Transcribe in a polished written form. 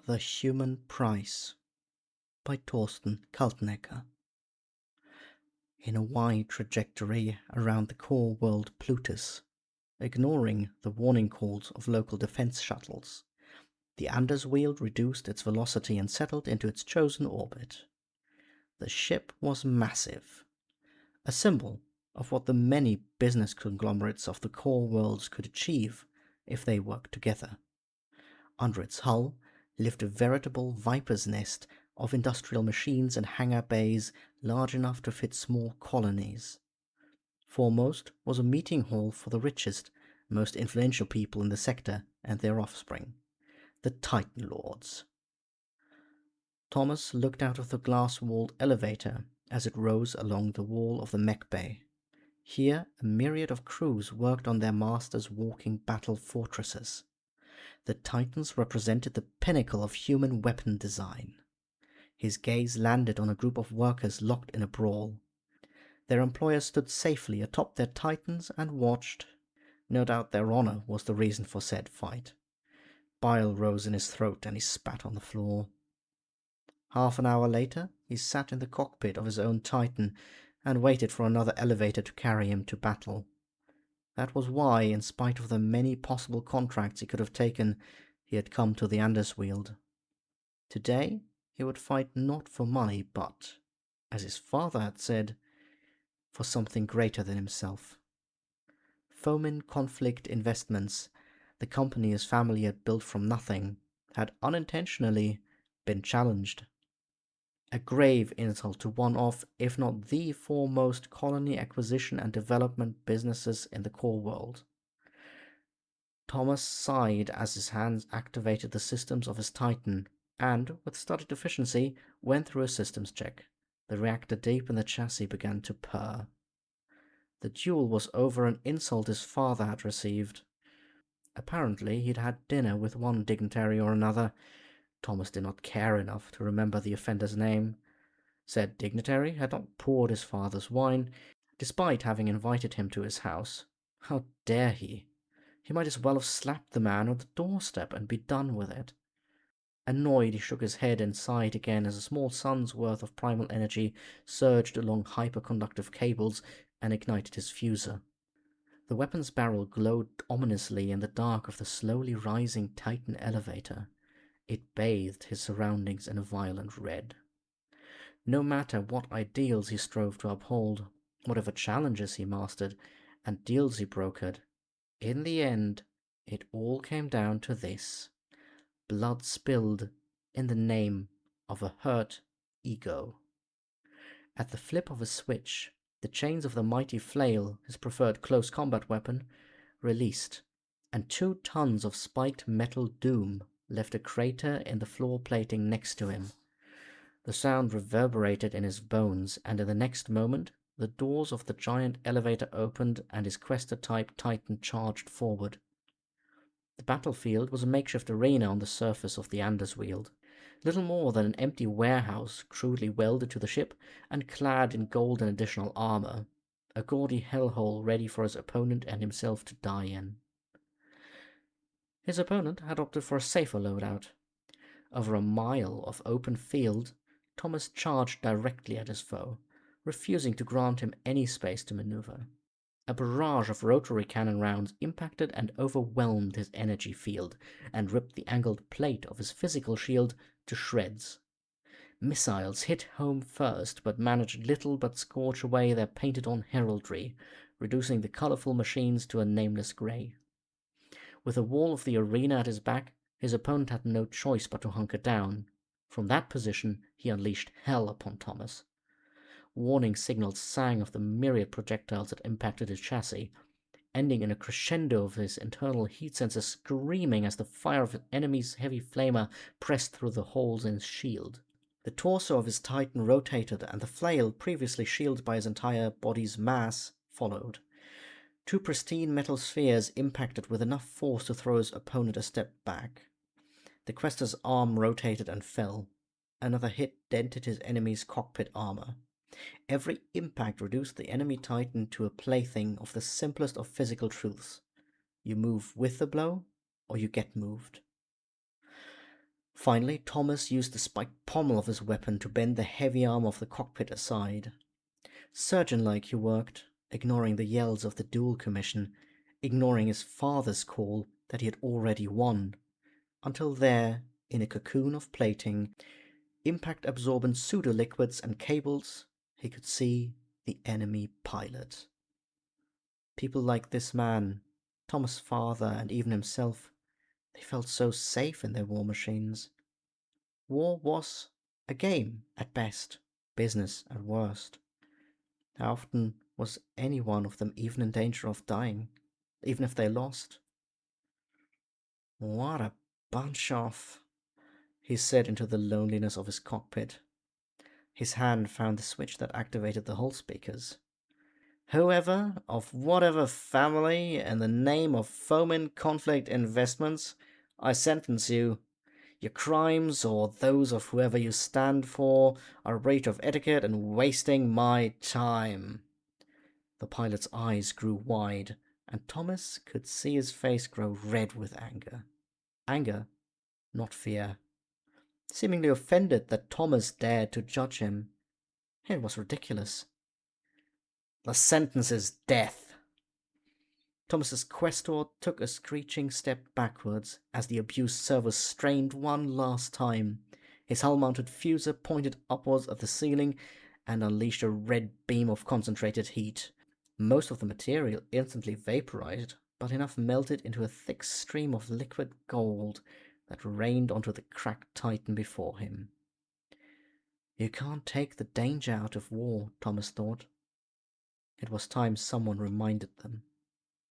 The Human Price by Torsten Kaltenecker. In a wide trajectory around the core world Plutus, ignoring the warning calls of local defense shuttles, the Anders wheel reduced its velocity and settled into its chosen orbit. The ship was massive, a symbol of what the many business conglomerates of the core worlds could achieve if they worked together. Under its hull lived a veritable viper's nest of industrial machines and hangar bays large enough to fit small colonies. Foremost was a meeting hall for the richest, most influential people in the sector and their offspring, the Titan Lords. Thomas looked out of the glass-walled elevator as it rose along the wall of the mech bay. Here, a myriad of crews worked on their masters' walking battle fortresses. The Titans represented the pinnacle of human weapon design. His gaze landed on a group of workers locked in a brawl. Their employers stood safely atop their Titans and watched. No doubt their honor was the reason for said fight. Bile rose in his throat and he spat on the floor. Half an hour later, he sat in the cockpit of his own Titan and waited for another elevator to carry him to battle. That was why, in spite of the many possible contracts he could have taken, he had come to the Andersweald. Today, he would fight not for money, but, as his father had said, for something greater than himself. Fomin Conflict Investments, the company his family had built from nothing, had unintentionally been challenged. A grave insult to one of, if not the foremost colony acquisition and development businesses in the core world. Thomas sighed as his hands activated the systems of his Titan, and, with studied efficiency, went through a systems check. The reactor deep in the chassis began to purr. The duel was over an insult his father had received. Apparently, he'd had dinner with one dignitary or another. Thomas did not care enough to remember the offender's name. Said dignitary had not poured his father's wine, despite having invited him to his house. How dare he? He might as well have slapped the man on the doorstep and be done with it. Annoyed, he shook his head and sighed again as a small sun's worth of primal energy surged along hyperconductive cables and ignited his fuser. The weapon's barrel glowed ominously in the dark of the slowly rising Titan elevator. It bathed his surroundings in a violent red. No matter what ideals he strove to uphold, whatever challenges he mastered, and deals he brokered, in the end, it all came down to this: blood spilled in the name of a hurt ego. At the flip of a switch, the chains of the mighty flail, his preferred close combat weapon, released, and 2 tons of spiked metal doom left a crater in the floor plating next to him. The sound reverberated in his bones, and in the next moment, the doors of the giant elevator opened and his Quester-type Titan charged forward. The battlefield was a makeshift arena on the surface of the Andersweald, little more than an empty warehouse crudely welded to the ship and clad in gold and additional armor, a gaudy hellhole ready for his opponent and himself to die in. His opponent had opted for a safer loadout. Over a mile of open field, Thomas charged directly at his foe, refusing to grant him any space to maneuver. A barrage of rotary cannon rounds impacted and overwhelmed his energy field and ripped the angled plate of his physical shield to shreds. Missiles hit home first, but managed little but scorch away their painted-on heraldry, reducing the colorful machines to a nameless gray. With the wall of the arena at his back, his opponent had no choice but to hunker down. From that position, he unleashed hell upon Thomas. Warning signals sang of the myriad projectiles that impacted his chassis, ending in a crescendo of his internal heat sensor screaming as the fire of an enemy's heavy flamer pressed through the holes in his shield. The torso of his Titan rotated, and the flail, previously shielded by his entire body's mass, followed. 2 pristine metal spheres impacted with enough force to throw his opponent a step back. The Quester's arm rotated and fell. Another hit dented his enemy's cockpit armor. Every impact reduced the enemy Titan to a plaything of the simplest of physical truths. You move with the blow, or you get moved. Finally, Thomas used the spiked pommel of his weapon to bend the heavy arm of the cockpit aside. Surgeon-like he worked, ignoring the yells of the dual commission, ignoring his father's call that he had already won, until there, in a cocoon of plating, impact-absorbent pseudo-liquids and cables, he could see the enemy pilot. People like this man, Thomas' father, and even himself, they felt so safe in their war machines. War was a game at best, business at worst. How often was any one of them even in danger of dying, even if they lost? What a bunch of... he said into the loneliness of his cockpit. His hand found the switch that activated the hull speakers. Whoever, of whatever family, in the name of foment conflict investments, I sentence you. Your crimes, or those of whoever you stand for, are a breach of etiquette and wasting my time. The pilot's eyes grew wide, and Thomas could see his face grow red with anger. Anger, not fear. Seemingly offended that Thomas dared to judge him. It was ridiculous. The sentence is death. Thomas's questor took a screeching step backwards as the abused servo strained one last time. His hull-mounted fuser pointed upwards at the ceiling and unleashed a red beam of concentrated heat. Most of the material instantly vaporized, but enough melted into a thick stream of liquid gold that rained onto the cracked Titan before him. You can't take the danger out of war, Thomas thought. It was time someone reminded them.